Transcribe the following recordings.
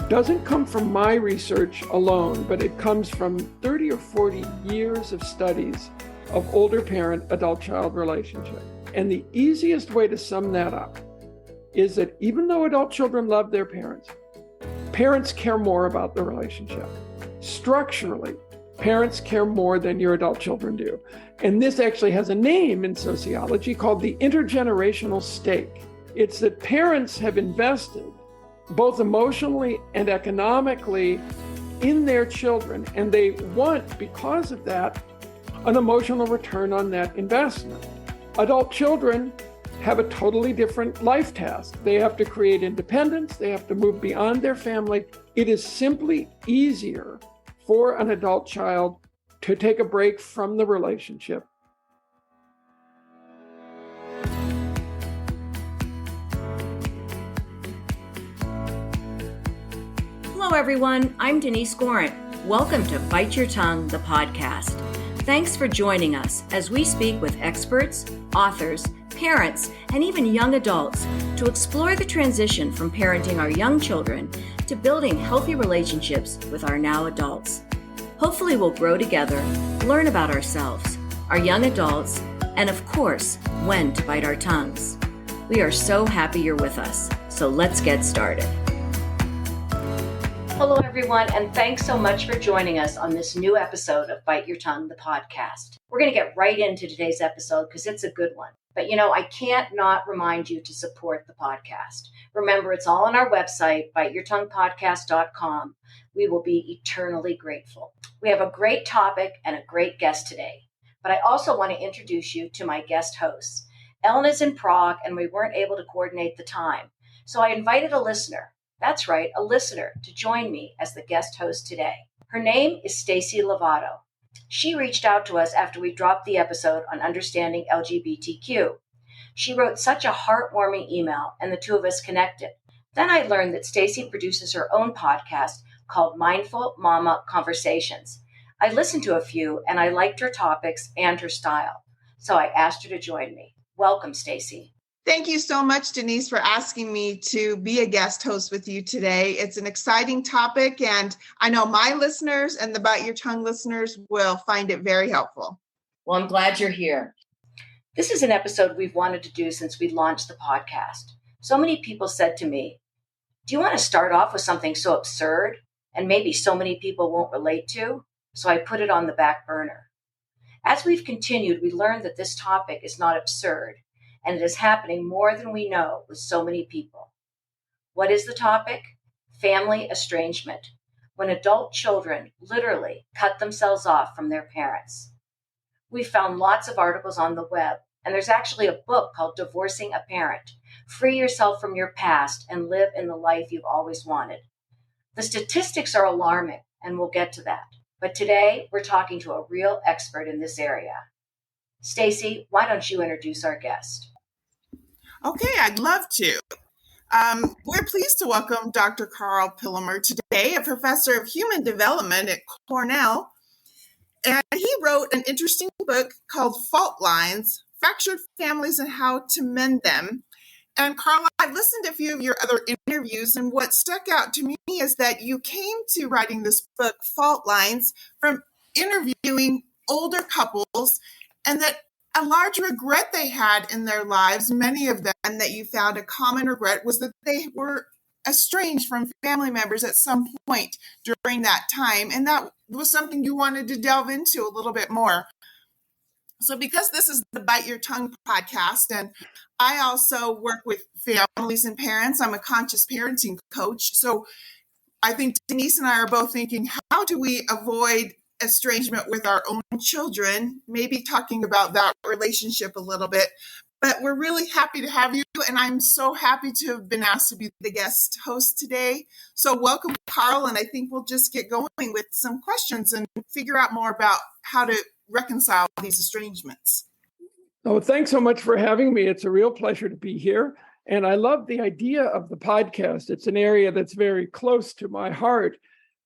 doesn't come from my research alone, but it comes from 30 or 40 years of studies of older parent-adult-child relationship. And the easiest way to sum that up is that even though adult children love their parents, parents care more about the relationship. Structurally, parents care more than your adult children do. And this actually has a name in sociology called the intergenerational stake. It's that parents have invested both emotionally and economically in their children, and they want, because of that, an emotional return on that investment. Adult children have a totally different life task. They have to create independence. They have to move beyond their family. It is simply easier for an adult child to take a break from the relationship. Hello, everyone. I'm Connie Gorant. Welcome to Bite Your Tongue, the podcast. Thanks for joining us as we speak with experts, authors, parents, and even young adults to explore the transition from parenting our young children to building healthy relationships with our now adults. Hopefully we'll grow together, learn about ourselves, our young adults, and of course, when to bite our tongues. We are so happy you're with us, so let's get started. Hello, everyone, and thanks so much for joining us on this new episode of Bite Your Tongue, the podcast. We're going to get right into today's episode because it's a good one. But I can't not remind you to support the podcast. Remember, it's all on our website, biteyourtonguepodcast.com. We will be eternally grateful. We have a great topic and a great guest today. But I also want to introduce you to my guest hosts. Ellen is in Prague, and we weren't able to coordinate the time. So I invited a listener. That's right, a listener, to join me as the guest host today. Her name is Stacy Lovato. She reached out to us after we dropped the episode on understanding LGBTQ. She wrote such a heartwarming email, and the two of us connected. Then I learned that Stacy produces her own podcast called Mindful Mama Conversations. I listened to a few, and I liked her topics and her style. So I asked her to join me. Welcome, Stacy. Thank you so much, Denise, for asking me to be a guest host with you today. It's an exciting topic, and I know my listeners and the Bite Your Tongue listeners will find it very helpful. Well, I'm glad you're here. This is an episode we've wanted to do since we launched the podcast. So many people said to me, do you want to start off with something so absurd and maybe so many people won't relate to? So I put it on the back burner. As we've continued, we learned that this topic is not absurd, and it is happening more than we know with so many people. What is the topic? Family estrangement, when adult children literally cut themselves off from their parents. We found lots of articles on the web, and there's actually a book called Divorcing a Parent. Free yourself from your past and live in the life you've always wanted. The statistics are alarming, and we'll get to that. But today, we're talking to a real expert in this area. Stacy, why don't you introduce our guest? Okay, I'd love to. We're pleased to welcome Dr. Carl Pillemer today, a professor of human development at Cornell. And he wrote an interesting book called Fault Lines, Fractured Families and How to Mend Them. And Carl, I've listened to a few of your other interviews, and what stuck out to me is that you came to writing this book, Fault Lines, from interviewing older couples, and that a large regret they had in their lives, many of them, that you found a common regret, was that they were estranged from family members at some point during that time. And that was something you wanted to delve into a little bit more. So because this is the Bite Your Tongue podcast, and I also work with families and parents, I'm a conscious parenting coach. So I think Denise and I are both thinking, how do we avoid estrangement with our own children? Maybe talking about that relationship a little bit. But we're really happy to have you, and I'm so happy to have been asked to be the guest host today. So welcome, Carl, and I think we'll just get going with some questions and figure out more about how to reconcile these estrangements. Oh, thanks so much for having me. It's a real pleasure to be here. And I love the idea of the podcast. It's an area that's very close to my heart.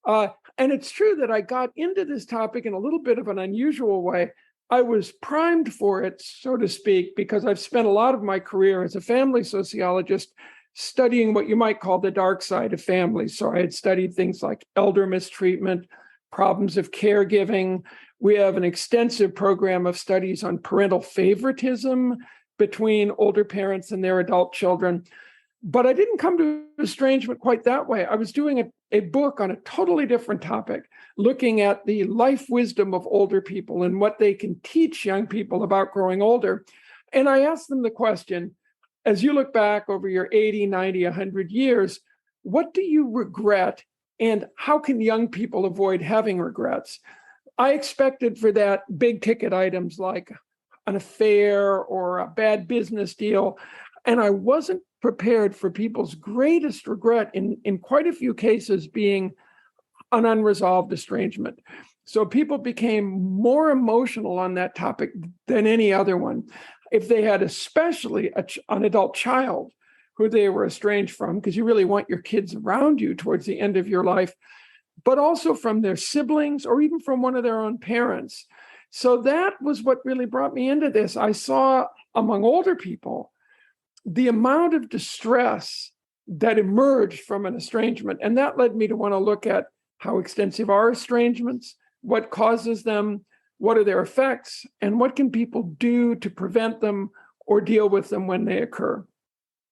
And it's true that I got into this topic in a little bit of an unusual way. I was primed for it, so to speak, because I've spent a lot of my career as a family sociologist studying what you might call the dark side of families. So I had studied things like elder mistreatment, problems of caregiving. We have an extensive program of studies on parental favoritism between older parents and their adult children. But I didn't come to estrangement quite that way. I was doing a book on a totally different topic, looking at the life wisdom of older people and what they can teach young people about growing older. And I asked them the question, as you look back over your 80, 90, 100 years, what do you regret and how can young people avoid having regrets? I expected for that big ticket items like an affair or a bad business deal. And I wasn't prepared for people's greatest regret in quite a few cases being an unresolved estrangement. So people became more emotional on that topic than any other one. If they had especially an adult child who they were estranged from, because you really want your kids around you towards the end of your life, but also from their siblings or even from one of their own parents. So that was what really brought me into this. I saw among older people the amount of distress that emerged from an estrangement. And that led me to want to look at how extensive are estrangements, what causes them, what are their effects, and what can people do to prevent them or deal with them when they occur.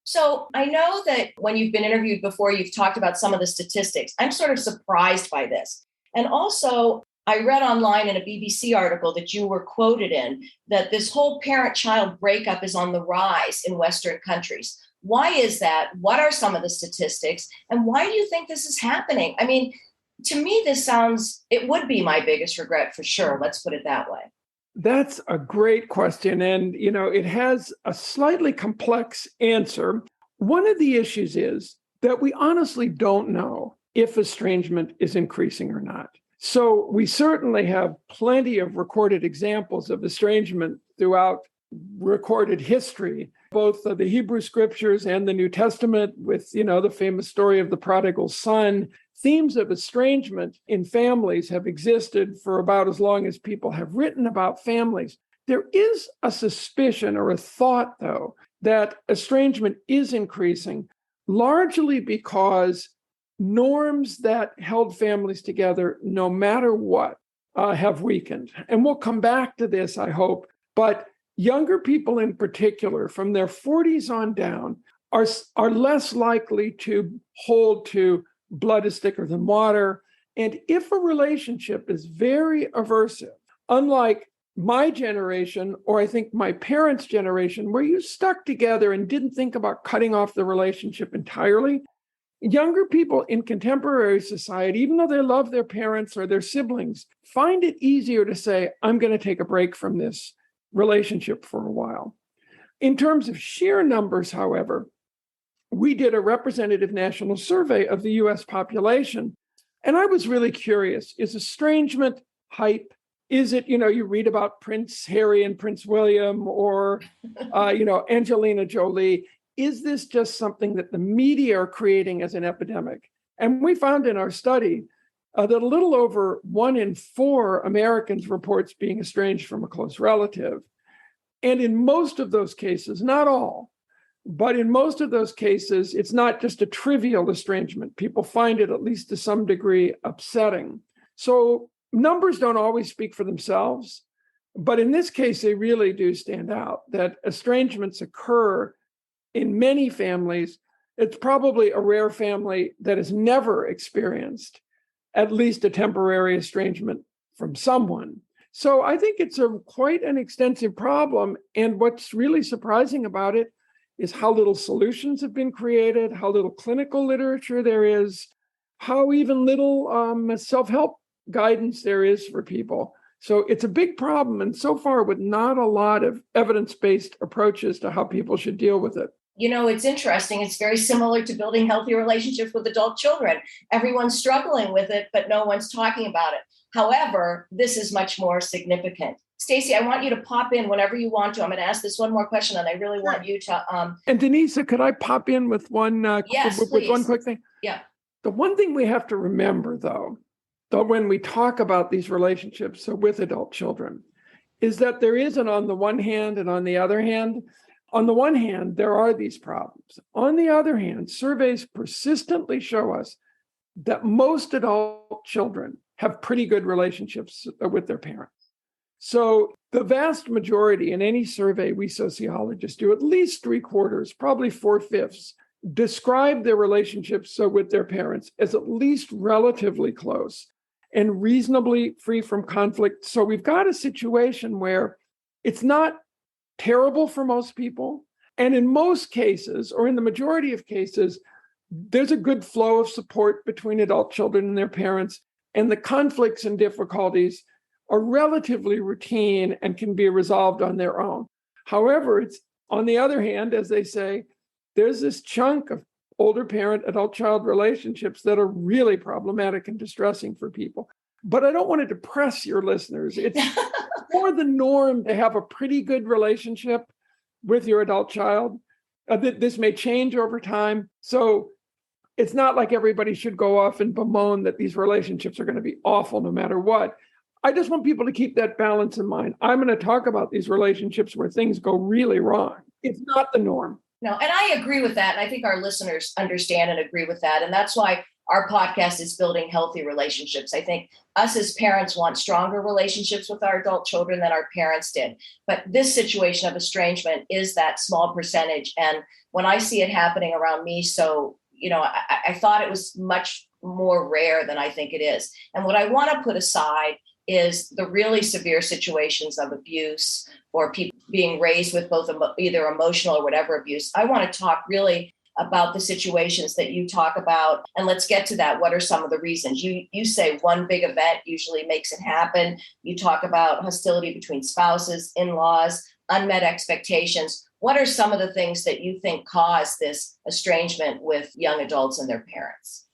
So I know that when you've been interviewed before, you've talked about some of the statistics. I'm sort of surprised by this. And also, I read online in a BBC article that you were quoted in that this whole parent-child breakup is on the rise in Western countries. Why is that? What are some of the statistics? And why do you think this is happening? I mean, to me, it would be my biggest regret for sure. Let's put it that way. That's a great question. And, it has a slightly complex answer. One of the issues is that we honestly don't know if estrangement is increasing or not. So we certainly have plenty of recorded examples of estrangement throughout recorded history, both the Hebrew scriptures and the New Testament with, the famous story of the prodigal son. Themes of estrangement in families have existed for about as long as people have written about families. There is a suspicion or a thought, though, that estrangement is increasing, largely because norms that held families together, no matter what, have weakened. And we'll come back to this, I hope. But younger people in particular, from their 40s on down, are less likely to hold to blood is thicker than water. And if a relationship is very aversive, unlike my generation, or I think my parents' generation, where you stuck together and didn't think about cutting off the relationship entirely, younger people in contemporary society, even though they love their parents or their siblings, find it easier to say, I'm going to take a break from this relationship for a while. In terms of sheer numbers, however, we did a representative national survey of the US population. And I was really curious, is estrangement hype? Is it, you read about Prince Harry and Prince William or, Angelina Jolie. Is this just something that the media are creating as an epidemic? And we found in our study that a little over 1 in 4 Americans reports being estranged from a close relative. And in most of those cases, not all, but in most of those cases, it's not just a trivial estrangement. People find it, at least to some degree, upsetting. So numbers don't always speak for themselves, but in this case, they really do stand out, that estrangements occur in many families. It's probably a rare family that has never experienced at least a temporary estrangement from someone. So I think it's quite an extensive problem. And what's really surprising about it is how little solutions have been created, how little clinical literature there is, how even little self-help guidance there is for people. So it's a big problem, and so far with not a lot of evidence-based approaches to how people should deal with it. It's interesting. It's very similar to building healthy relationships with adult children. Everyone's struggling with it, but no one's talking about it. However, this is much more significant. Stacey, I want you to pop in whenever you want to. I'm going to ask this one more question, and I really want you to. And Denise, could I pop in with one? Yes, with please. One quick thing? Yeah. The one thing we have to remember, though when we talk about these relationships with adult children, is that there is an on the one hand and on the other hand. On the one hand, there are these problems. On the other hand, surveys persistently show us that most adult children have pretty good relationships with their parents. So the vast majority in any survey we sociologists do, at least 3/4, probably 4/5, describe their relationships with their parents as at least relatively close and reasonably free from conflict. So we've got a situation where it's not terrible for most people. And in most cases, or in the majority of cases, there's a good flow of support between adult children and their parents. And the conflicts and difficulties are relatively routine and can be resolved on their own. However, it's on the other hand, as they say, there's this chunk of older parent, adult child relationships that are really problematic and distressing for people. But I don't want to depress your listeners. It's more the norm to have a pretty good relationship with your adult child. This may change over time. So it's not like everybody should go off and bemoan that these relationships are going to be awful no matter what. I just want people to keep that balance in mind. I'm going to talk about these relationships where things go really wrong. It's not the norm. No, and I agree with that. And I think our listeners understand and agree with that. And that's why our podcast is building healthy relationships. I think us as parents want stronger relationships with our adult children than our parents did. But this situation of estrangement is that small percentage. And when I see it happening around me, I thought it was much more rare than I think it is. And what I want to put aside is the really severe situations of abuse or people being raised with both either emotional or whatever abuse. I want to talk really about the situations that you talk about. And let's get to that. What are some of the reasons? You say one big event usually makes it happen. You talk about hostility between spouses, in-laws, unmet expectations. What are some of the things that you think cause this estrangement with young adults and their parents?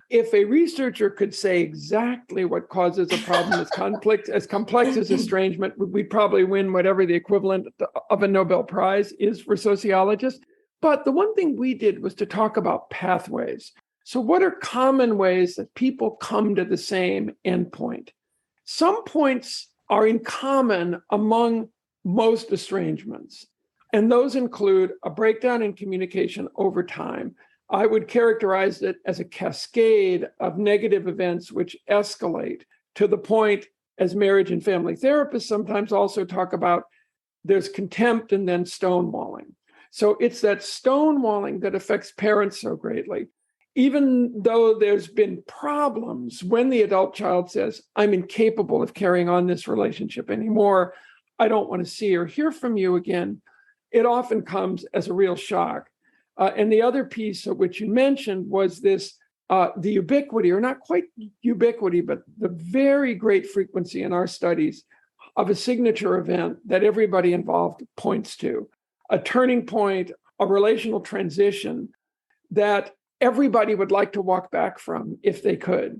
If a researcher could say exactly what causes a problem as complex as estrangement, we'd probably win whatever the equivalent of a Nobel Prize is for sociologists. But the one thing we did was to talk about pathways. So what are common ways that people come to the same endpoint? Some points are in common among most estrangements, and those include a breakdown in communication over time. I would characterize it as a cascade of negative events which escalate to the point, as marriage and family therapists sometimes also talk about, there's contempt and then stonewalling. So it's that stonewalling that affects parents so greatly. Even though there's been problems when the adult child says, I'm incapable of carrying on this relationship anymore, I don't want to see or hear from you again, it often comes as a real shock. And the other piece of which you mentioned was this, the ubiquity, or not quite ubiquity, but the very great frequency in our studies of a signature event that everybody involved points to, a turning point, a relational transition that everybody would like to walk back from if they could.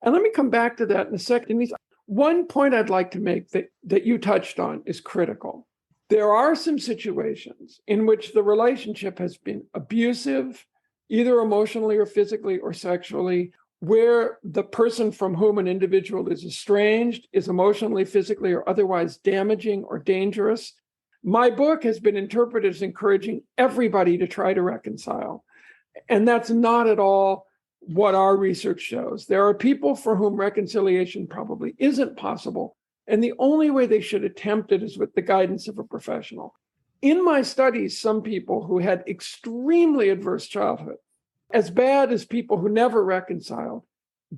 And let me come back to that in a second. One point I'd like to make that you touched on is critical. There are some situations in which the relationship has been abusive, either emotionally or physically or sexually, where the person from whom an individual is estranged is emotionally, physically, or otherwise damaging or dangerous. My book has been interpreted as encouraging everybody to try to reconcile. And that's not at all what our research shows. There are people for whom reconciliation probably isn't possible. And the only way they should attempt it is with the guidance of a professional. In my studies, some people who had extremely adverse childhood, as bad as people who never reconciled,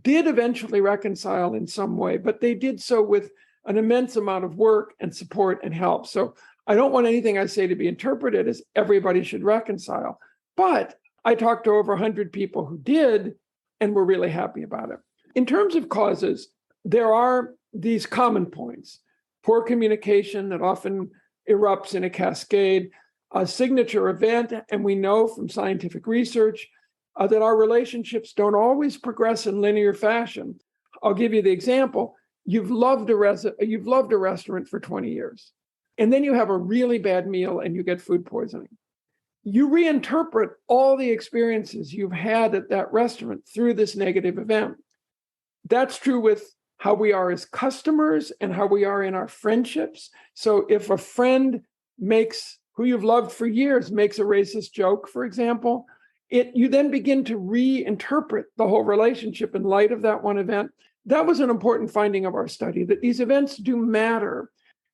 did eventually reconcile in some way, but they did so with an immense amount of work and support and help. So I don't want anything I say to be interpreted as everybody should reconcile. But I talked to over 100 people who did and were really happy about it. In terms of causes, there are these common points: poor communication that often erupts in a cascade, a signature event, and we know from scientific research that our relationships don't always progress in linear fashion. I'll give you the example. You've loved a restaurant for 20 years, and then you have a really bad meal and you get food poisoning. You reinterpret all the experiences you've had at that restaurant through this negative event. That's true with how we are as customers and how we are in our friendships. So if a friend makes who you've loved for years makes a racist joke, for example, you then begin to reinterpret the whole relationship in light of that one event. That was an important finding of our study, that these events do matter.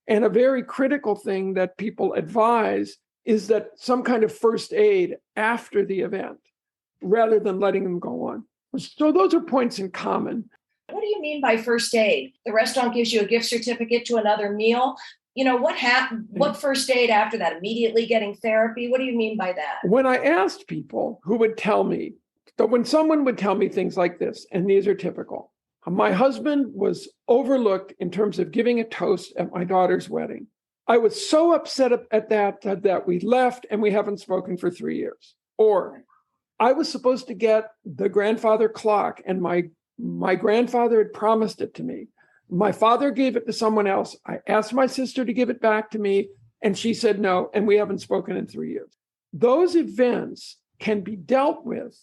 And a very critical thing that people advise is that some kind of first aid after the event, rather than letting them go on. So those are points in common. What do you mean by first aid? The restaurant gives you a gift certificate to another meal. What happened? What first aid after that? Immediately getting therapy? What do you mean by that? When I asked people who would tell me, that when someone would tell me things like this, and these are typical, my husband was overlooked in terms of giving a toast at my daughter's wedding. I was so upset at that we left and we haven't spoken for 3 years. Or I was supposed to get the grandfather clock and my grandfather had promised it to me. My father gave it to someone else. I asked my sister to give it back to me and she said no, and we haven't spoken in 3 years. Those events can be dealt with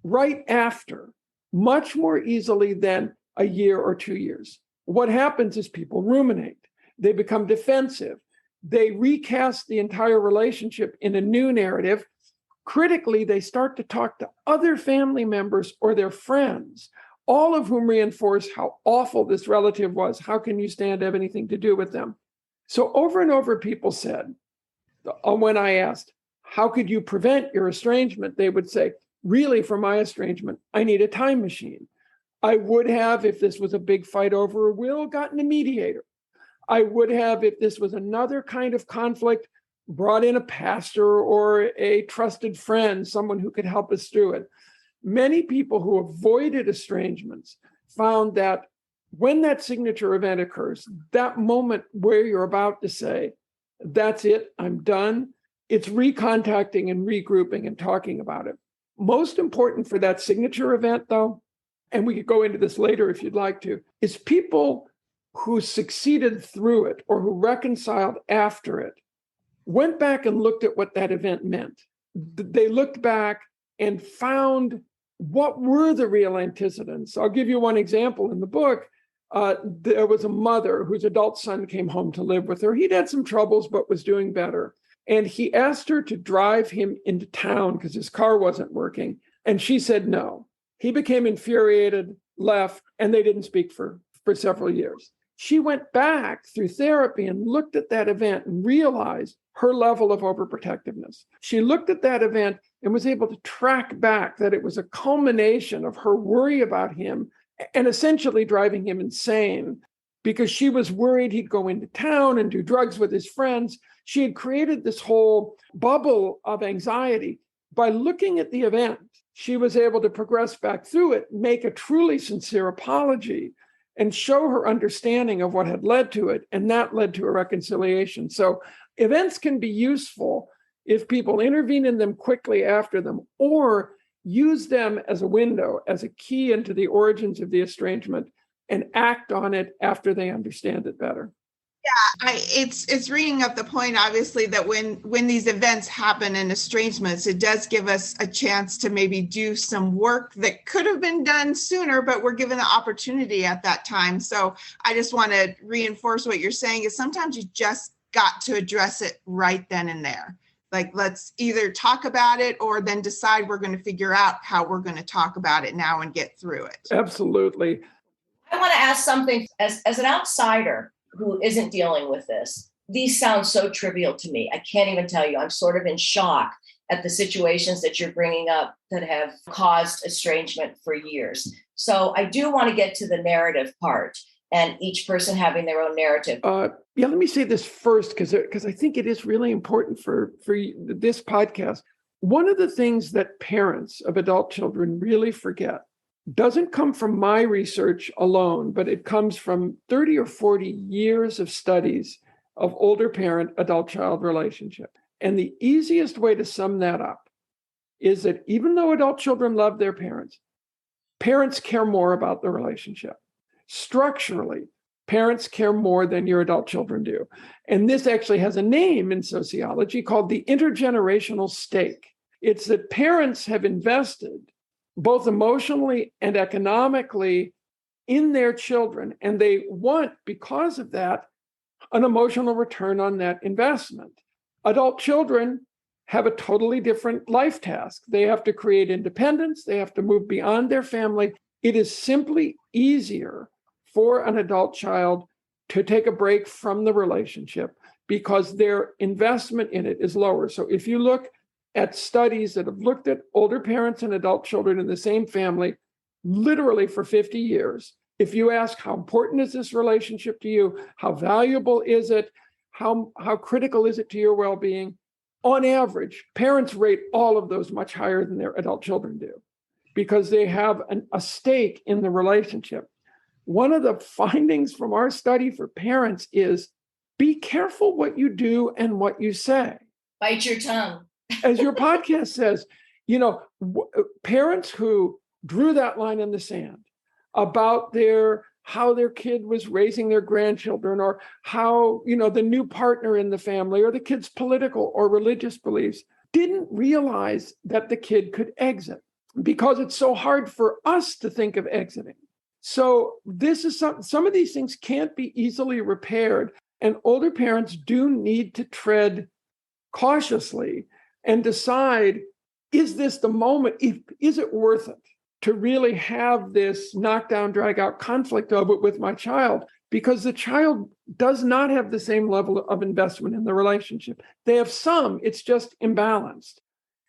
right after much more easily than a year or 2 years. What happens is people ruminate. They become defensive. They recast the entire relationship in a new narrative. Critically, they start to talk to other family members or their friends, all of whom reinforce how awful this relative was. How can you stand to have anything to do with them? So over and over, people said, when I asked, how could you prevent your estrangement? They would say, really, for my estrangement, I need a time machine. I would have, if this was a big fight over a will, gotten a mediator. I would have, if this was another kind of conflict, brought in a pastor or a trusted friend, someone who could help us through it. Many people who avoided estrangements found that when that signature event occurs, that moment where you're about to say, that's it, I'm done, it's recontacting and regrouping and talking about it. Most important for that signature event, though, and we could go into this later if you'd like to, is people who succeeded through it or who reconciled after it went back and looked at what that event meant. They looked back and found what were the real antecedents. I'll give you one example in the book. There was a mother whose adult son came home to live with her. He'd had some troubles, but was doing better. And he asked her to drive him into town because his car wasn't working. And she said no. He became infuriated, left, and they didn't speak for several years. She went back through therapy and looked at that event and realized her level of overprotectiveness. She looked at that event and was able to track back that it was a culmination of her worry about him and essentially driving him insane because she was worried he'd go into town and do drugs with his friends. She had created this whole bubble of anxiety. By looking at the event, she was able to progress back through it, make a truly sincere apology, and show her understanding of what had led to it, and that led to a reconciliation. So events can be useful if people intervene in them quickly after them, or use them as a window, as a key into the origins of the estrangement, and act on it after they understand it better. Yeah, it's bringing up the point, obviously, that when these events happen in estrangements, it does give us a chance to maybe do some work that could have been done sooner, but we're given the opportunity at that time. So I just want to reinforce what you're saying is sometimes you just got to address it right then and there. Like, let's either talk about it or then decide we're going to figure out how we're going to talk about it now and get through it. Absolutely. I want to ask something as an outsider who isn't dealing with this. These sound so trivial to me. I can't even tell you. I'm sort of in shock at the situations that you're bringing up that have caused estrangement for years. So I do want to get to the narrative part and each person having their own narrative. Let me say this first, because I think it is really important for this podcast. One of the things that parents of adult children really forget doesn't come from my research alone, but it comes from 30 or 40 years of studies of older parent-adult child relationship. And the easiest way to sum that up is that even though adult children love their parents, parents care more about the relationship. Structurally, parents care more than your adult children do. And this actually has a name in sociology called the intergenerational stake. It's that parents have invested both emotionally and economically in their children, and they want, because of that, an emotional return on that investment. Adult children have a totally different life task. They have to create independence. They have to move beyond their family. It is simply easier for an adult child to take a break from the relationship because their investment in it is lower. So if you look at studies that have looked at older parents and adult children in the same family, literally for 50 years, if you ask how important is this relationship to you, how valuable is it, how critical is it to your well-being, on average, parents rate all of those much higher than their adult children do because they have a stake in the relationship. One of the findings from our study for parents is be careful what you do and what you say. Bite your tongue. As your podcast says, parents who drew that line in the sand about how their kid was raising their grandchildren, or how, the new partner in the family, or the kid's political or religious beliefs, didn't realize that the kid could exit because it's so hard for us to think of exiting. So this is some of these things can't be easily repaired, and older parents do need to tread cautiously and decide, is this the moment? Is it worth it to really have this knockdown, drag out conflict of it with my child? Because the child does not have the same level of investment in the relationship. They have some, it's just imbalanced.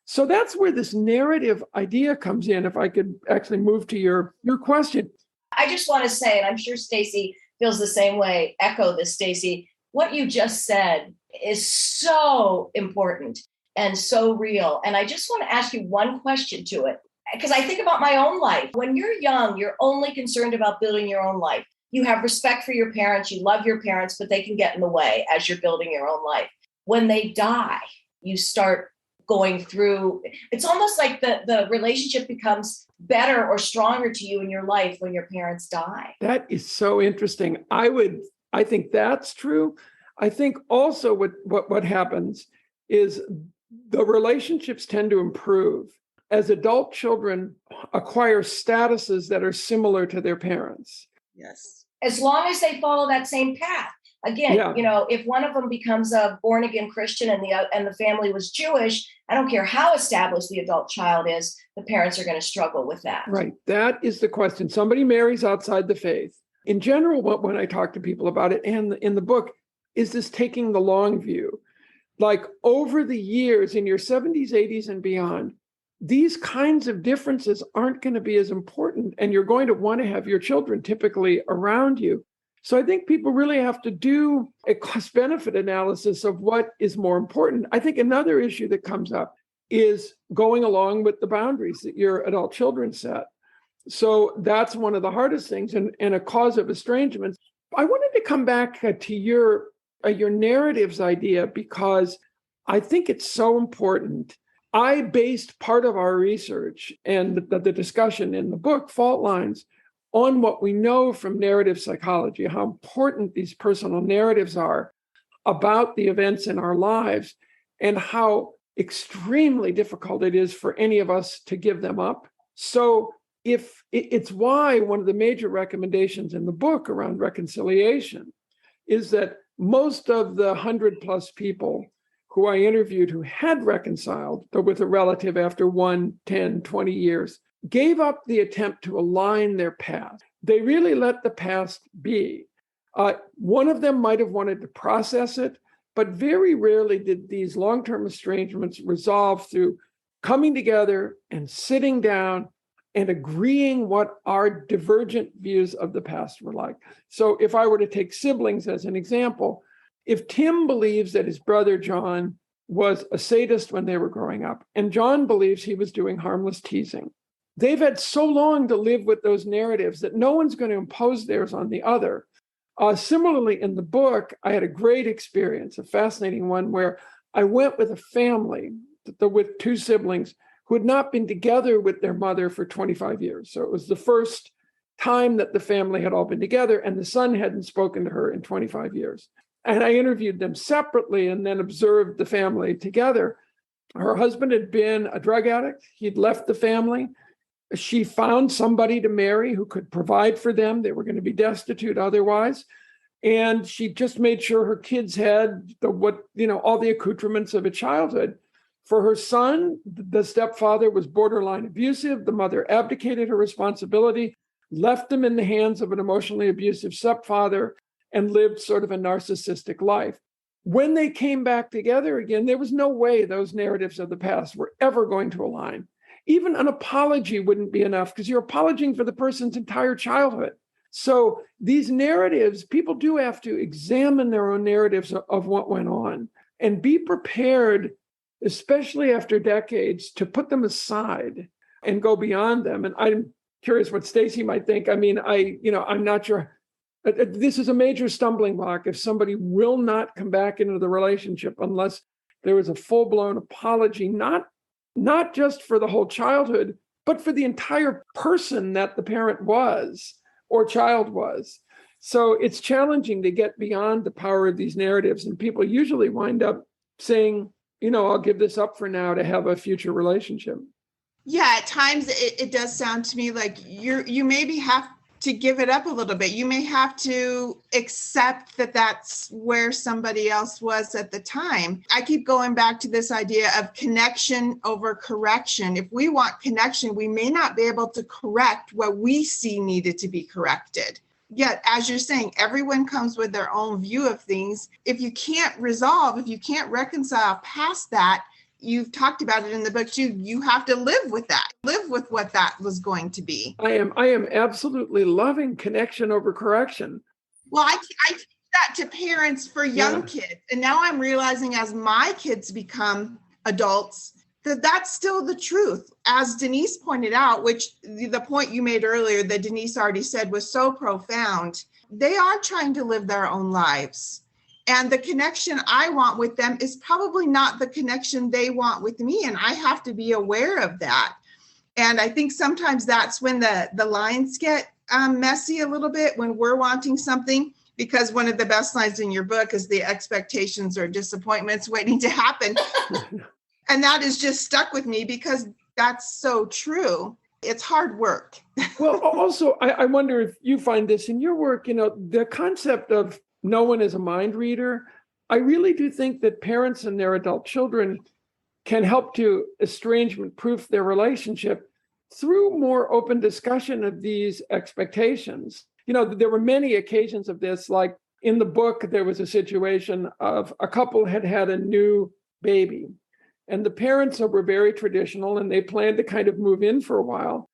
So that's where this narrative idea comes in. If I could actually move to your question. I just want to say, and I'm sure Stacy feels the same way, echo this, Stacy, what you just said is so important and so real. And I just want to ask you one question to it, because I think about my own life. When you're young, you're only concerned about building your own life. You have respect for your parents, you love your parents, but they can get in the way as you're building your own life. When they die, you start going through, it's almost like the relationship becomes better or stronger to you in your life when your parents die. That is so interesting. I think that's true. I think also what happens is the relationships tend to improve as adult children acquire statuses that are similar to their parents. Yes. As long as they follow that same path. Again, if one of them becomes a born-again Christian and the family was Jewish, I don't care how established the adult child is, the parents are going to struggle with that. Right. That is the question. Somebody marries outside the faith. In general, when I talk to people about it, and in the book, is this taking the long view? Like over the years, in your 70s, 80s, and beyond, these kinds of differences aren't going to be as important, and you're going to want to have your children typically around you. So I think people really have to do a cost-benefit analysis of what is more important. I think another issue that comes up is going along with the boundaries that your adult children set. So that's one of the hardest things and a cause of estrangement. I wanted to come back to your narratives idea because I think it's so important. I based part of our research and the discussion in the book, Fault Lines, on what we know from narrative psychology, how important these personal narratives are about the events in our lives and how extremely difficult it is for any of us to give them up. So if it's why one of the major recommendations in the book around reconciliation is that most of the 100+ people who I interviewed who had reconciled with a relative after 1, 10, 20 years gave up the attempt to align their past. They really let the past be. One of them might have wanted to process it, but very rarely did these long-term estrangements resolve through coming together and sitting down and agreeing what our divergent views of the past were like. So if I were to take siblings as an example, if Tim believes that his brother John was a sadist when they were growing up, and John believes he was doing harmless teasing, they've had so long to live with those narratives that no one's going to impose theirs on the other. Similarly, in the book, I had a great experience, a fascinating one, where I went with a family with 2 siblings who had not been together with their mother for 25 years. So it was the first time that the family had all been together, and the son hadn't spoken to her in 25 years. And I interviewed them separately and then observed the family together. Her husband had been a drug addict. He'd left the family. She found somebody to marry who could provide for them. They were going to be destitute otherwise. And she just made sure her kids had all the accoutrements of a childhood. For her son, the stepfather was borderline abusive. The mother abdicated her responsibility, left them in the hands of an emotionally abusive stepfather, and lived sort of a narcissistic life. When they came back together again, there was no way those narratives of the past were ever going to align. Even an apology wouldn't be enough because you're apologizing for the person's entire childhood. So these narratives, people do have to examine their own narratives of what went on and be prepared, especially after decades, to put them aside and go beyond them. And I'm curious what Stacy might think. I mean, I'm not sure. This is a major stumbling block if somebody will not come back into the relationship unless there is a full-blown apology, not just for the whole childhood, but for the entire person that the parent was or child was. So it's challenging to get beyond the power of these narratives. And people usually wind up saying, I'll give this up for now to have a future relationship. Yeah, at times it does sound to me like you maybe have to give it up a little bit. You may have to accept that that's where somebody else was at the time. I keep going back to this idea of connection over correction. If we want connection, we may not be able to correct what we see needed to be corrected. Yet, as you're saying, everyone comes with their own view of things. If you can't reconcile past that, you've talked about it in the book too, you have to live with what that was going to be. I am absolutely loving connection over correction. Well, I teach that to parents for young kids. And now I'm realizing as my kids become adults, that's still the truth. As Denise pointed out, which the point you made earlier that Denise already said was so profound, they are trying to live their own lives. And the connection I want with them is probably not the connection they want with me. And I have to be aware of that. And I think sometimes that's when the lines get messy a little bit when we're wanting something, because one of the best lines in your book is the expectations or disappointments waiting to happen. And that has just stuck with me because that's so true. It's hard work. Well, also, I wonder if you find this in your work, the concept of no one is a mind reader. I really do think that parents and their adult children can help to estrangement proof their relationship through more open discussion of these expectations. There were many occasions of this, like in the book, there was a situation of a couple had a new baby and the parents were very traditional and they planned to kind of move in for a while.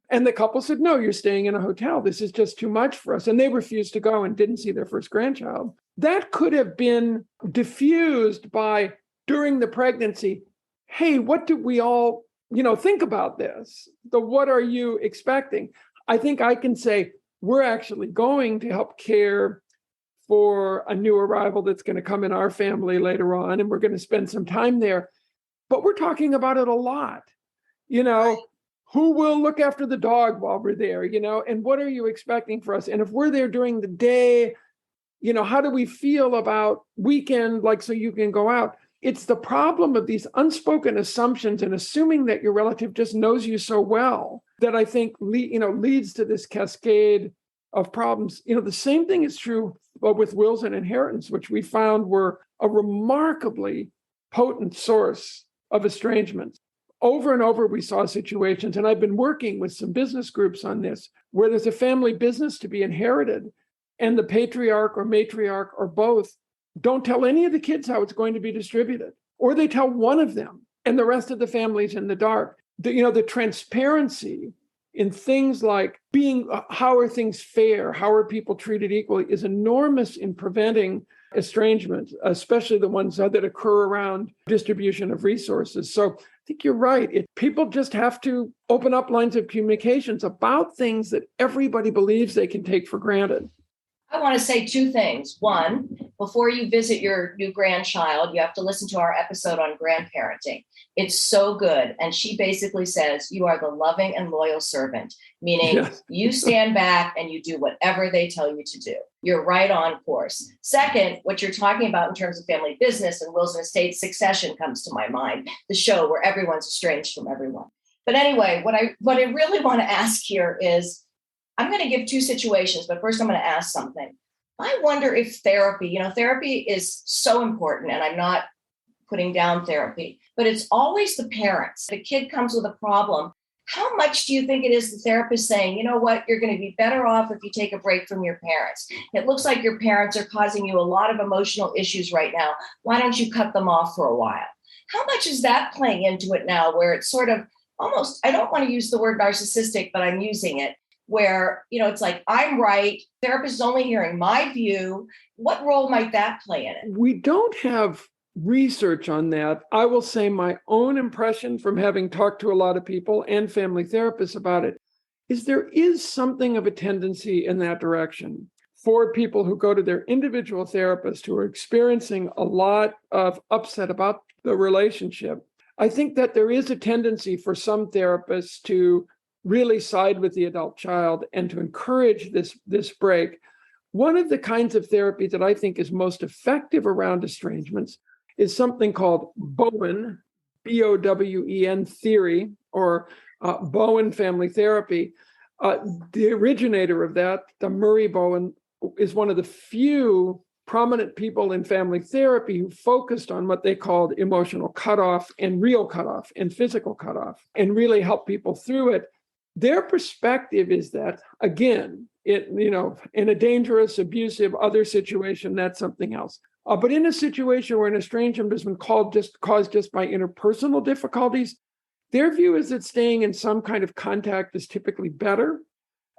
And the couple said, no, you're staying in a hotel. This is just too much for us. And they refused to go and didn't see their first grandchild. That could have been diffused by, during the pregnancy, hey, what do we all, think about this? What are you expecting? I think I can say, we're actually going to help care for a new arrival that's going to come in our family later on. And we're going to spend some time there. But we're talking about it a lot, Right. Who will look after the dog while we're there, and what are you expecting for us? And if we're there during the day, how do we feel about weekend, so you can go out? It's the problem of these unspoken assumptions and assuming that your relative just knows you so well that I think, leads to this cascade of problems. The same thing is true with wills and inheritance, which we found were a remarkably potent source of estrangement. Over and over, we saw situations, and I've been working with some business groups on this, where there's a family business to be inherited, and the patriarch or matriarch or both don't tell any of the kids how it's going to be distributed, or they tell one of them, and the rest of the family's in the dark. The transparency in things like how are things fair, how are people treated equally, is enormous in preventing estrangement, especially the ones that occur around distribution of resources. So I think you're right. People just have to open up lines of communications about things that everybody believes they can take for granted. I want to say two things. One, before you visit your new grandchild, you have to listen to our episode on grandparenting. It's so good. And she basically says, you are the loving and loyal servant, meaning yes. You stand back and you do whatever they tell you to do. You're right on course. Second, what you're talking about in terms of family business and wills and estates, Succession comes to my mind, the show where everyone's estranged from everyone. But anyway, what I really want to ask here is, I'm going to give two situations, but first I'm going to ask something. I wonder if therapy is so important, and I'm not putting down therapy, but it's always the parents. The kid comes with a problem. How much do you think it is the therapist saying, you know what, you're going to be better off if you take a break from your parents? It looks like your parents are causing you a lot of emotional issues right now. Why don't you cut them off for a while? How much is that playing into it now, where it's sort of almost, I don't want to use the word narcissistic, but I'm using it, where, it's like, I'm right, therapist is only hearing my view. What role might that play in it? We don't have research on that. I will say my own impression from having talked to a lot of people and family therapists about it is there is something of a tendency in that direction for people who go to their individual therapist who are experiencing a lot of upset about the relationship. I think that there is a tendency for some therapists to really side with the adult child and to encourage this break. One of the kinds of therapy that I think is most effective around estrangements is something called Bowen, Bowen theory, or Bowen family therapy. The originator of that, the Murray Bowen, is one of the few prominent people in family therapy who focused on what they called emotional cutoff and real cutoff and physical cutoff and really helped people through it. Their perspective is that, again, in a dangerous, abusive, other situation, that's something else. But in a situation where an estrangement has been caused just by interpersonal difficulties, their view is that staying in some kind of contact is typically better.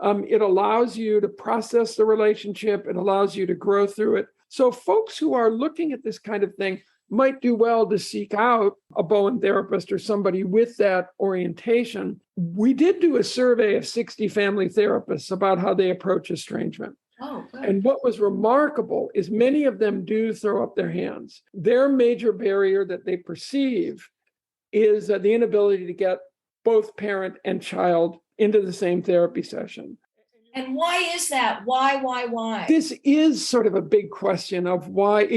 It allows you to process the relationship. It allows you to grow through it. So folks who are looking at this kind of thing might do well to seek out a Bowen therapist or somebody with that orientation. We did do a survey of 60 family therapists about how they approach estrangement. Oh, good. And what was remarkable is many of them do throw up their hands. Their major barrier that they perceive is the inability to get both parent and child into the same therapy session. And why is that? Why? This is sort of a big question of why,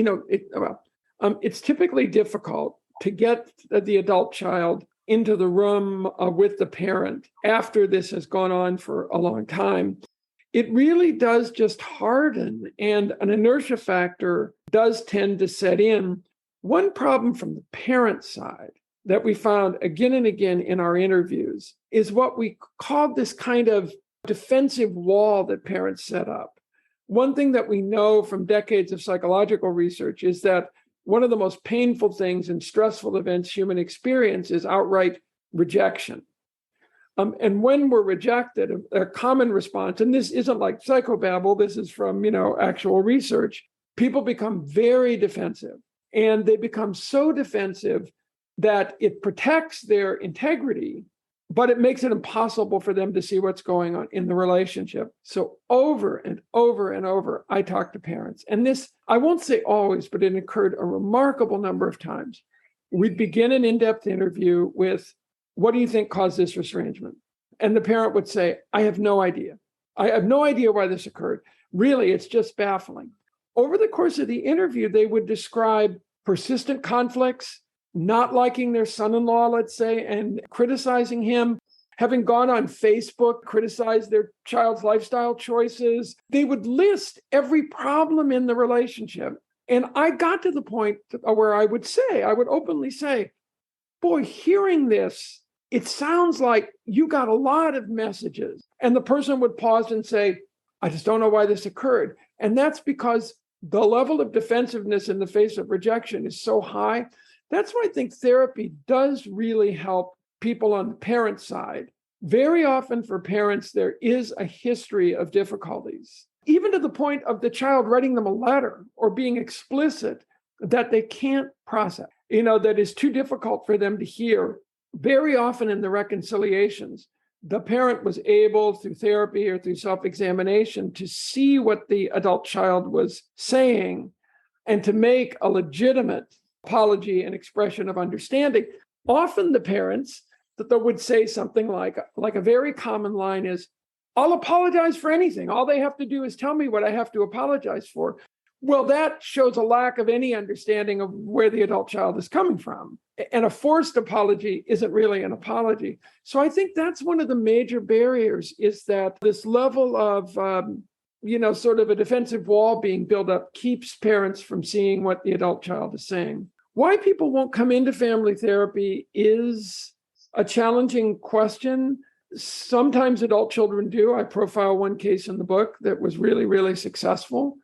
it's typically difficult to get the adult child into the room with the parent after this has gone on for a long time. It really does just harden, and an inertia factor does tend to set in. One problem from the parent side that we found again and again in our interviews is what we call this kind of defensive wall that parents set up. One thing that we know from decades of psychological research is that one of the most painful things and stressful events human experience is outright rejection. And when we're rejected, a common response, and this isn't like psychobabble, this is from, actual research, people become very defensive. And they become so defensive that it protects their integrity, but it makes it impossible for them to see what's going on in the relationship. So over and over and over, I talk to parents. And this, I won't say always, but it occurred a remarkable number of times. We'd begin an in-depth interview with, what do you think caused this estrangement? And the parent would say, I have no idea. I have no idea why this occurred. Really, it's just baffling. Over the course of the interview, they would describe persistent conflicts, not liking their son-in-law, let's say, and criticizing him, having gone on Facebook, criticized their child's lifestyle choices. They would list every problem in the relationship. And I got to the point where I would openly say, boy, hearing this, it sounds like you got a lot of messages. And the person would pause and say, I just don't know why this occurred. And that's because the level of defensiveness in the face of rejection is so high. That's why I think therapy does really help people on the parent side. Very often for parents, there is a history of difficulties, even to the point of the child writing them a letter or being explicit that they can't process, that is too difficult for them to hear. Very often in the reconciliations, the parent was able, through therapy or through self-examination, to see what the adult child was saying and to make a legitimate apology and expression of understanding. Often the parents that would say something like a very common line is, I'll apologize for anything. All they have to do is tell me what I have to apologize for. Well, that shows a lack of any understanding of where the adult child is coming from. And a forced apology isn't really an apology. So I think that's one of the major barriers, is that this level of sort of a defensive wall being built up keeps parents from seeing what the adult child is saying. Why people won't come into family therapy is a challenging question. Sometimes adult children do. I profile one case in the book that was really, really successful.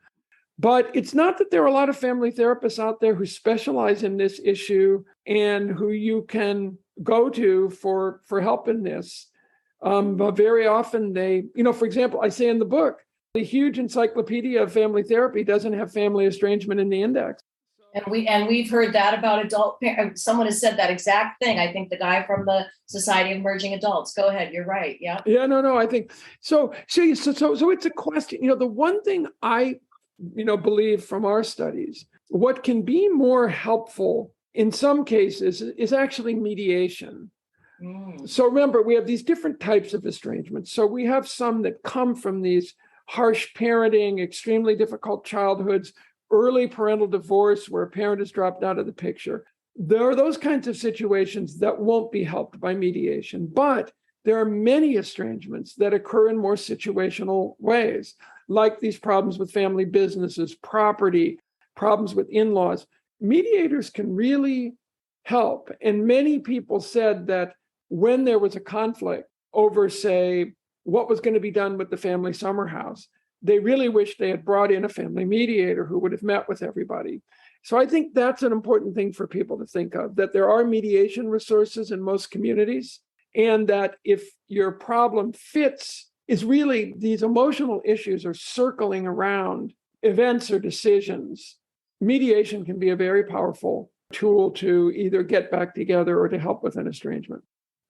But it's not that there are a lot of family therapists out there who specialize in this issue and who you can go to for help in this. But very often they, for example, I say in the book, the huge encyclopedia of family therapy doesn't have family estrangement in the index. And we've heard that about adult parents. Someone has said that exact thing. I think the guy from the Society of Emerging Adults. Go ahead. You're right. Yeah. Yeah. No. I think so. So it's a question. The one thing I, believe from our studies, what can be more helpful in some cases is actually mediation. So remember, we have these different types of estrangement. So we have some that come from these harsh parenting, extremely difficult childhoods, early parental divorce where a parent has dropped out of the picture. There are those kinds of situations that won't be helped by mediation, but there are many estrangements that occur in more situational ways, like these problems with family businesses, property, problems with in-laws. Mediators can really help. And many people said that when there was a conflict over, say, what was going to be done with the family summer house, they really wished they had brought in a family mediator who would have met with everybody. So I think that's an important thing for people to think of, that there are mediation resources in most communities, and that if your problem is really these emotional issues are circling around events or decisions, mediation can be a very powerful tool to either get back together or to help with an estrangement.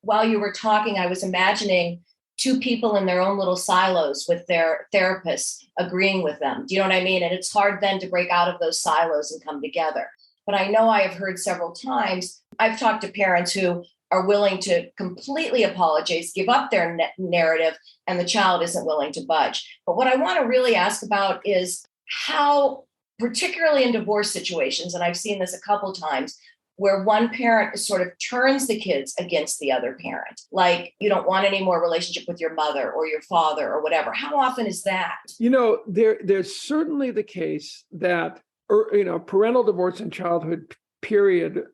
While you were talking, I was imagining two people in their own little silos with their therapists agreeing with them. Do you know what I mean? And it's hard then to break out of those silos and come together. But I know I have heard several times, I've talked to parents who are willing to completely apologize, give up their narrative, and the child isn't willing to budge. But what I want to really ask about is how, particularly in divorce situations, and I've seen this a couple times, where one parent sort of turns the kids against the other parent. Like, you don't want any more relationship with your mother or your father or whatever. How often is that? There's certainly the case that, parental divorce in childhood period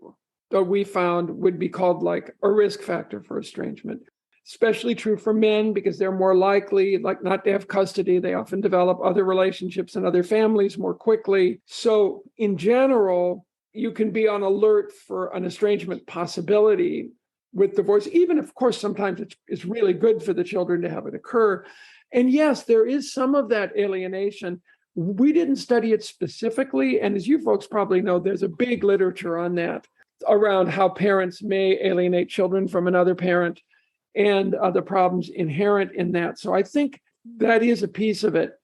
that we found would be called like a risk factor for estrangement. Especially true for men because they're more likely not to have custody. They often develop other relationships in other families more quickly. So in general, you can be on alert for an estrangement possibility with divorce, even if, of course, sometimes it's really good for the children to have it occur. And yes, there is some of that alienation. We didn't study it specifically. And as you folks probably know, there's a big literature on that around how parents may alienate children from another parent and the problems inherent in that. So I think that is a piece of it.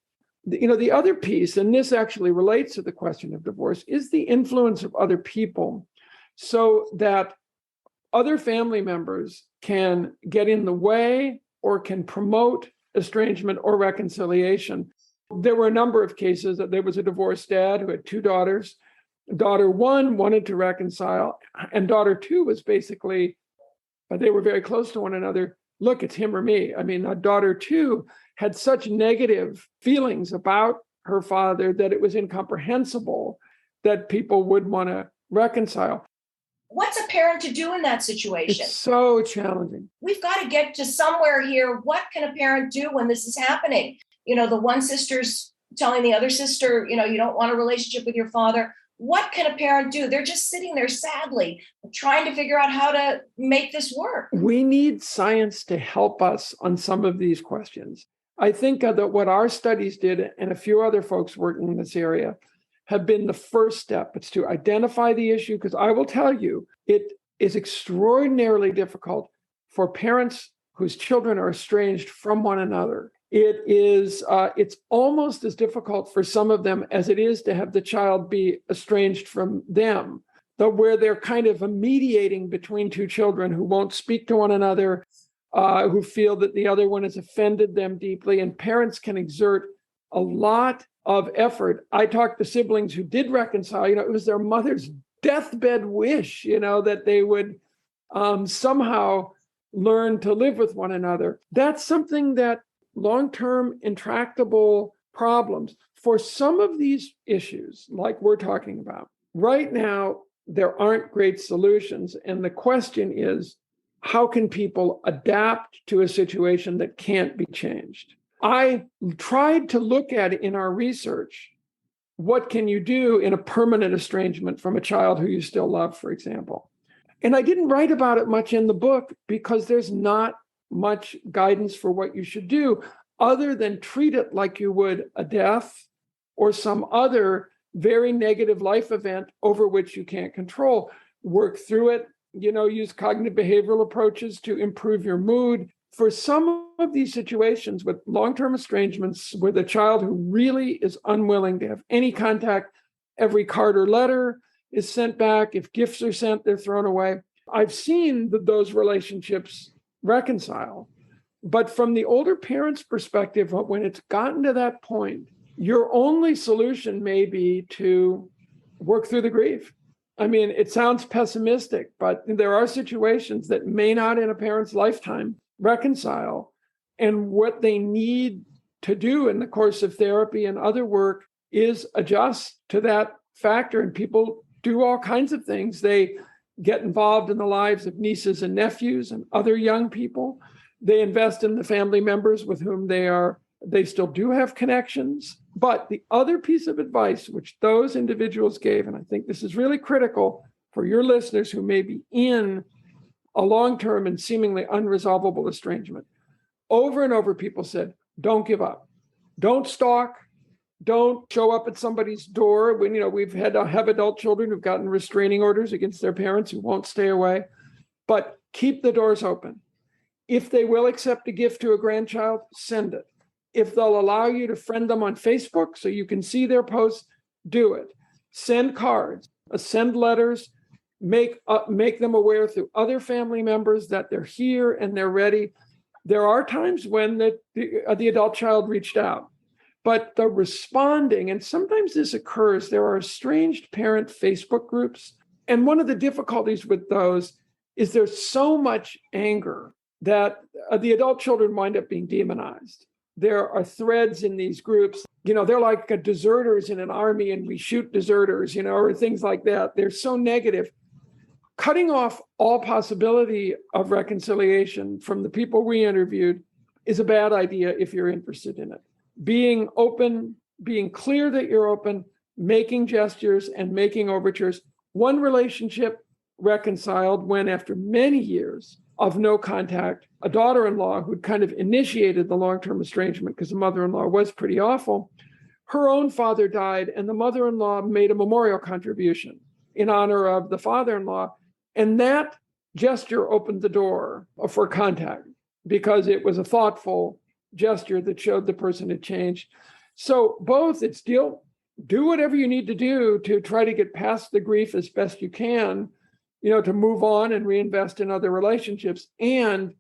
The other piece, and this actually relates to the question of divorce, is the influence of other people, so that other family members can get in the way or can promote estrangement or reconciliation. There were a number of cases that there was a divorced dad who had two daughters. Daughter one wanted to reconcile, and daughter two was basically, they were very close to one another. Look, it's him or me. I mean, daughter two had such negative feelings about her father that it was incomprehensible that people would want to reconcile. What's a parent to do in that situation? It's so challenging. We've got to get to somewhere here. What can a parent do when this is happening? The one sister's telling the other sister, you don't want a relationship with your father. What can a parent do? They're just sitting there sadly trying to figure out how to make this work. We need science to help us on some of these questions. I think that what our studies did, and a few other folks working in this area, have been the first step. It's to identify the issue, because I will tell you, it is extraordinarily difficult for parents whose children are estranged from one another. It's almost as difficult for some of them as it is to have the child be estranged from them, where they're kind of mediating between two children who won't speak to one another, who feel that the other one has offended them deeply, and parents can exert a lot of effort. I talked to siblings who did reconcile. It was their mother's deathbed wish, that they would somehow learn to live with one another. That's something that long-term intractable problems. For some of these issues, like we're talking about, right now, there aren't great solutions. And the question is, how can people adapt to a situation that can't be changed? I tried to look at it in our research. What can you do in a permanent estrangement from a child who you still love, for example? And I didn't write about it much in the book because there's not much guidance for what you should do other than treat it like you would a death or some other very negative life event over which you can't control. Work through it, use cognitive behavioral approaches to improve your mood. For some of these situations with long-term estrangements, with a child who really is unwilling to have any contact, every card or letter is sent back. If gifts are sent, they're thrown away. I've seen those relationships reconcile. But from the older parent's perspective, when it's gotten to that point, your only solution may be to work through the grief. I mean, it sounds pessimistic, but there are situations that may not in a parent's lifetime reconcile. And what they need to do in the course of therapy and other work is adjust to that factor. And people do all kinds of things. They get involved in the lives of nieces and nephews and other young people. They invest in the family members with whom they still do have connections. But the other piece of advice which those individuals gave, and I think this is really critical for your listeners who may be in a long-term and seemingly unresolvable estrangement, over and over people said, don't give up. Don't stalk. Don't show up at somebody's door. When we've have adult children who've gotten restraining orders against their parents who won't stay away. But keep the doors open. If they will accept a gift to a grandchild, send it. If they'll allow you to friend them on Facebook so you can see their posts, do it. Send cards, send letters, make them aware through other family members that they're here and they're ready. There are times when the adult child reached out, but the responding, and sometimes this occurs, there are estranged parent Facebook groups. And one of the difficulties with those is there's so much anger that the adult children wind up being demonized. There are threads in these groups, they're like deserters in an army and we shoot deserters, or things like that. They're so negative. Cutting off all possibility of reconciliation from the people we interviewed is a bad idea if you're interested in it. Being open, being clear that you're open, making gestures and making overtures. One relationship reconciled when, after many years of no contact, a daughter-in-law who'd kind of initiated the long-term estrangement because the mother-in-law was pretty awful, her own father died and the mother-in-law made a memorial contribution in honor of the father-in-law. And that gesture opened the door for contact because it was a thoughtful gesture that showed the person had changed. So both, it's do whatever you need to do to try to get past the grief as best you can, to move on and reinvest in other relationships and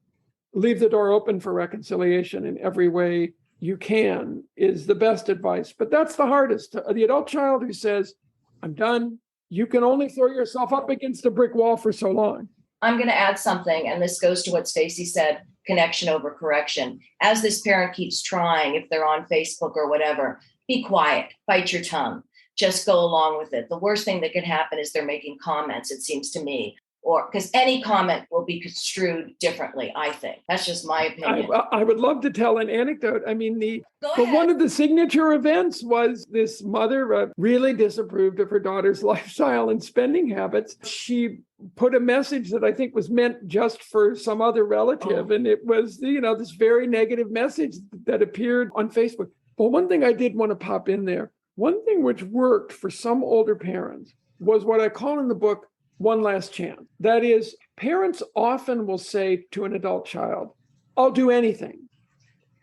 leave the door open for reconciliation in every way you can is the best advice. But that's the hardest. The adult child who says, I'm done, you can only throw yourself up against a brick wall for so long. I'm going to add something, and this goes to what Stacy said, connection over correction. As this parent keeps trying, if they're on Facebook or whatever, be quiet, bite your tongue, just go along with it. The worst thing that could happen is they're making comments, it seems to me, or because any comment will be construed differently, I think. That's just my opinion. I would love to tell an anecdote. I mean, one of the signature events was this mother really disapproved of her daughter's lifestyle and spending habits. She put a message that I think was meant just for some other relative. And it was, this very negative message that appeared on Facebook. But one thing I did want to pop in there, one thing which worked for some older parents was what I call in the book, one last chance. That is, parents often will say to an adult child, I'll do anything,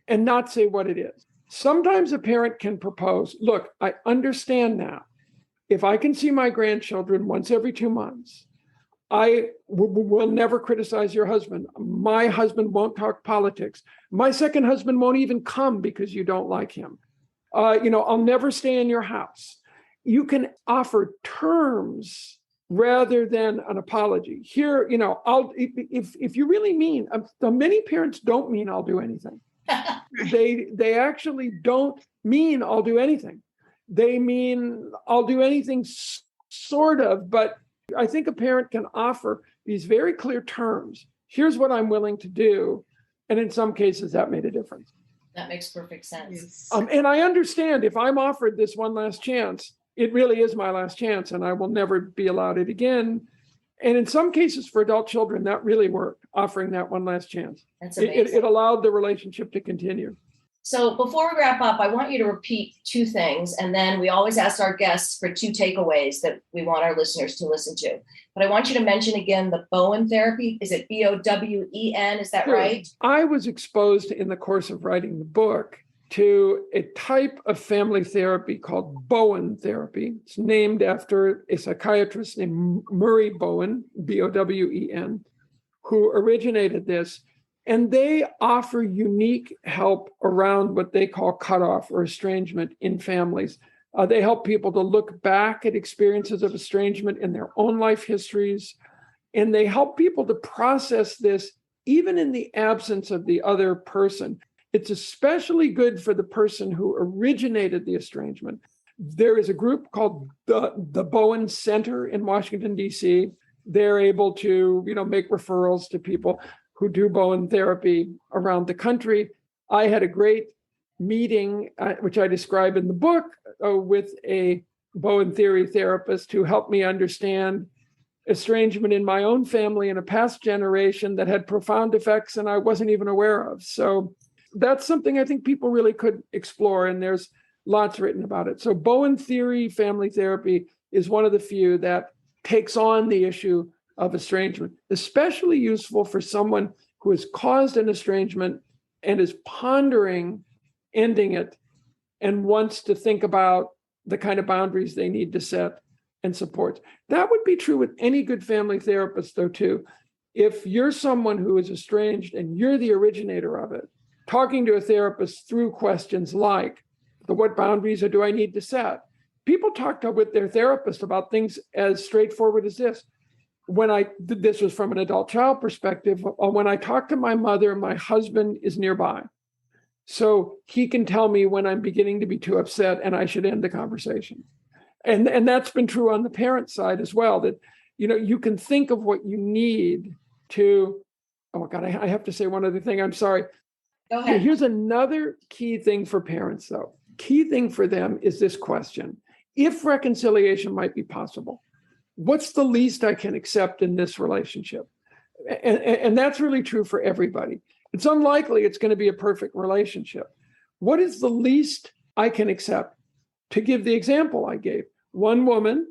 and not say what it is. Sometimes a parent can propose, look, I understand now. If I can see my grandchildren once every 2 months, I will never criticize your husband. My husband won't talk politics. My second husband won't even come because you don't like him. I'll never stay in your house. You can offer terms rather than an apology. Here, if you really mean, many parents don't mean I'll do anything. They actually don't mean I'll do anything. They mean I'll do anything sort of, but I think a parent can offer these very clear terms. Here's what I'm willing to do. And in some cases, that made a difference. That makes perfect sense. Yes. And I understand if I'm offered this one last chance, it really is my last chance and I will never be allowed it again. And in some cases for adult children, that really worked, offering that one last chance. That's amazing. It allowed the relationship to continue. So before we wrap up, I want you to repeat two things. And then we always ask our guests for two takeaways that we want our listeners to listen to. But I want you to mention again the Bowen therapy. Is it Bowen? Is that Sure. right? I was exposed in the course of writing the book to a type of family therapy called Bowen therapy. It's named after a psychiatrist named Murray Bowen, Bowen, who originated this. And they offer unique help around what they call cutoff or estrangement in families. They help people to look back at experiences of estrangement in their own life histories. And they help people to process this even in the absence of the other person. It's especially good for the person who originated the estrangement. There is a group called the Bowen Center in Washington, D.C. They're able to, make referrals to people who do Bowen therapy around the country. I had a great meeting, which I describe in the book, with a Bowen theory therapist who helped me understand estrangement in my own family in a past generation that had profound effects and I wasn't even aware of. So that's something I think people really could explore, and there's lots written about it. So Bowen theory family therapy is one of the few that takes on the issue of estrangement, especially useful for someone who has caused an estrangement and is pondering ending it and wants to think about the kind of boundaries they need to set and support. That would be true with any good family therapist, though, too. If you're someone who is estranged and you're the originator of it, talking to a therapist through questions like, what boundaries do I need to set? People talk with their therapist about things as straightforward as this. This was from an adult child perspective, when I talk to my mother, my husband is nearby. So he can tell me when I'm beginning to be too upset and I should end the conversation. And that's been true on the parent side as well, that, you can think of what you need to, oh God, I have to say one other thing. I'm sorry. Go ahead. Here's another key thing for parents, though. Key thing for them is this question. If reconciliation might be possible, what's the least I can accept in this relationship? And that's really true for everybody. It's unlikely it's going to be a perfect relationship. What is the least I can accept? To give the example I gave, one woman,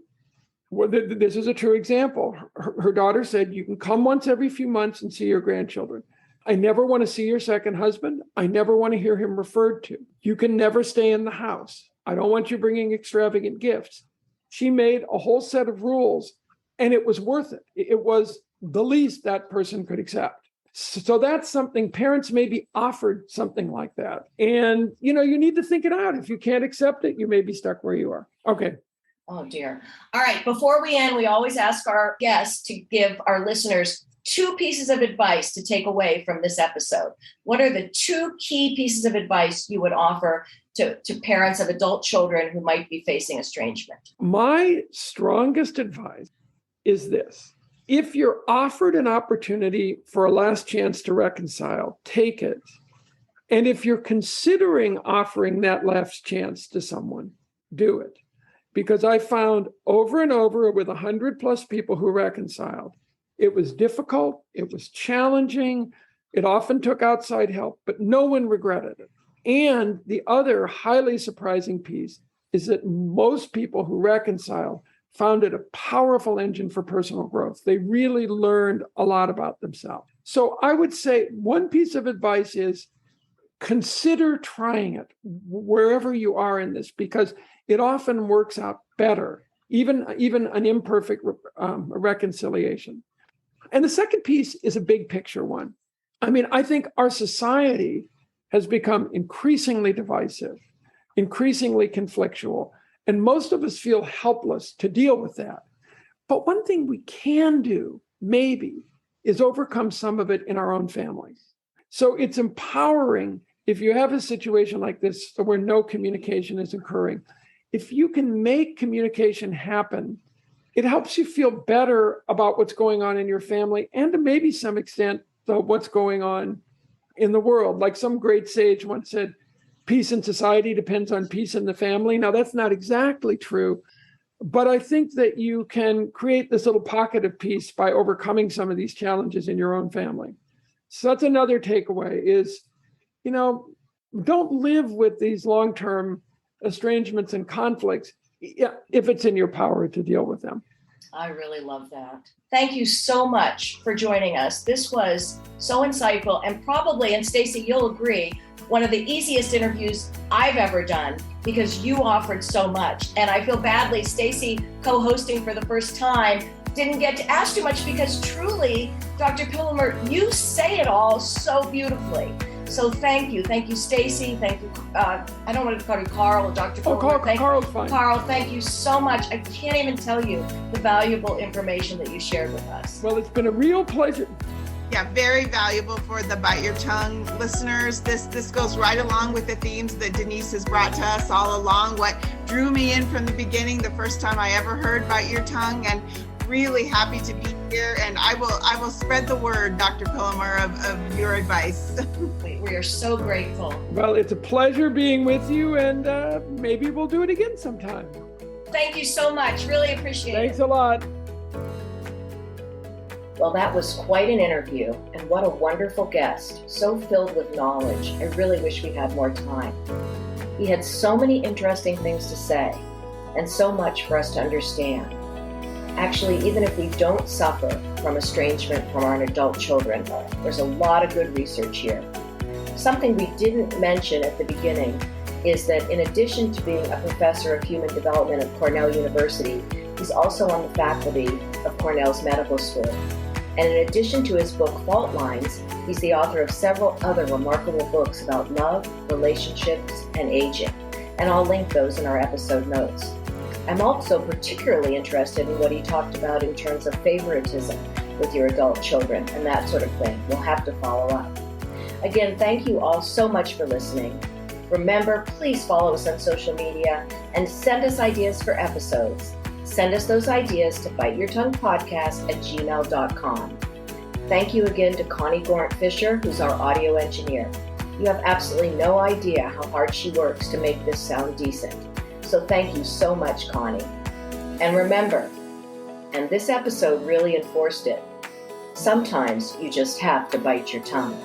this is a true example. Her daughter said, you can come once every few months and see your grandchildren. I never want to see your second husband. I never want to hear him referred to. You can never stay in the house. I don't want you bringing extravagant gifts. She made a whole set of rules, and it was worth it. It was the least that person could accept. So that's something parents may be offered something like that. And, you need to think it out. If you can't accept it, you may be stuck where you are. Okay. Oh, dear. All right. Before we end, we always ask our guests to give our listeners two pieces of advice to take away from this episode. What are the two key pieces of advice you would offer to parents of adult children who might be facing estrangement? My strongest advice is this. If you're offered an opportunity for a last chance to reconcile, take it. And if you're considering offering that last chance to someone, do it. Because I found over and over with 100+ people who reconciled, it was difficult, it was challenging, it often took outside help, but no one regretted it. And the other highly surprising piece is that most people who reconciled found it a powerful engine for personal growth. They really learned a lot about themselves. So I would say one piece of advice is consider trying it wherever you are in this, because it often works out better, even an imperfect reconciliation. And the second piece is a big picture one. I think our society has become increasingly divisive, increasingly conflictual, and most of us feel helpless to deal with that. But one thing we can do, maybe, is overcome some of it in our own families. So it's empowering if you have a situation like this where no communication is occurring, if you can make communication happen, it helps you feel better about what's going on in your family and to maybe some extent what's going on in the world. Like some great sage once said, peace in society depends on peace in the family. Now, that's not exactly true, but I think that you can create this little pocket of peace by overcoming some of these challenges in your own family. So that's another takeaway is, don't live with these long-term estrangements and conflicts if it's in your power to deal with them. I really love that. Thank you so much for joining us. This was so insightful and probably, and Stacey, you'll agree, one of the easiest interviews I've ever done because you offered so much. And I feel badly, Stacey co-hosting for the first time didn't get to ask too much because truly, Dr. Pillemer, you say it all so beautifully. So thank you, Stacey. Thank you. I don't want to call you Carl or Dr. Pillemer. Carl's fine. Carl, thank you so much. I can't even tell you the valuable information that you shared with us. Well, it's been a real pleasure. Yeah, very valuable for the Bite Your Tongue listeners. This goes right along with the themes that Denise has brought to us all along. What drew me in from the beginning, the first time I ever heard Bite Your Tongue, and really happy to be here. And I will spread the word, Dr. Pillemer, of your advice. We are so grateful. Well, it's a pleasure being with you, and maybe we'll do it again sometime. Thank you so much. Really appreciate it. Thanks a lot. Well, that was quite an interview, and what a wonderful guest, so filled with knowledge. I really wish we had more time. He had so many interesting things to say, and so much for us to understand. Actually, even if we don't suffer from estrangement from our adult children, there's a lot of good research here. Something we didn't mention at the beginning is that in addition to being a professor of human development at Cornell University, he's also on the faculty of Cornell's medical school. And in addition to his book Fault Lines, he's the author of several other remarkable books about love, relationships, and aging. And I'll link those in our episode notes. I'm also particularly interested in what he talked about in terms of favoritism with your adult children and that sort of thing. We'll have to follow up. Again, thank you all so much for listening. Remember, please follow us on social media and send us ideas for episodes. Send us those ideas to biteyourtonguepodcast@gmail.com. Thank you again to Connie Gorant Fisher, who's our audio engineer. You have absolutely no idea how hard she works to make this sound decent. So thank you so much, Connie. And remember, and this episode really enforced it, sometimes you just have to bite your tongue.